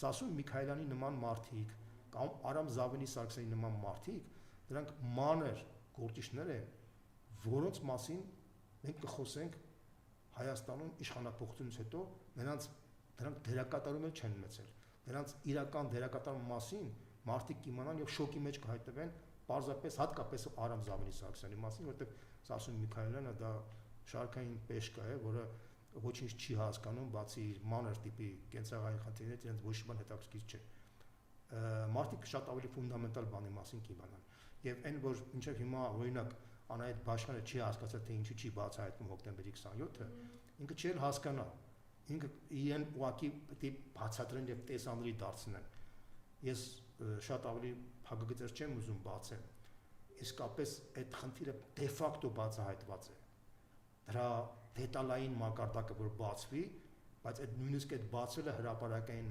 Սասուն Միքայելյանի նման մարդիկ կամ Արամ Զավենի Սարգսյանի նման մարդիկ, դրանք մանր գործիչներ են, որոնց մասին մենք կխոսենք Հայաստանում իշխանապողությունից հետո, դրանք դերակատարում էլ չեն ունեցել։ Դրանց իրական դերակատարման մասին մարդիկ կիմանան եւ շոկի մեջ կհայտնվեն, պարզապես հատկապես Արամ Զավենի Սարգսյանի մասին, որտեղ Սասուն Միքայելյանը դա շարքային պեշկա է, որը ոչինչ չի հասկանում, բացի իր մանր տիպի կենցաղային խնդիրներից, իրենց ոչ մի բան հետաքրքիր չէ։ Մարդիկ շատ ավելի ֆունդամենտալ բանի մասին կիմանան։ Եվ այն, որ մինչև հիմա օրինակ Անահիտ Բաշխյանը չի հասկացել, թե ինչու չի բացահայտվում հոկտեմբերի 27-ը, ինքը չի հասկանա։ Ինքը իրեն ուղղակի պետք է բացատրեն եւ տեսանելի դարձնեն։ Ես շատ ավելի փակագծեր չեմ ուզում բացեմ։ Իսկապես այդ խնդիրը դե ֆակտո բացահայտված է։ Դրա դետալային մակարդակը որ բացվի, բայց այդ նույնիսկ այդ բացվելը հրապարակային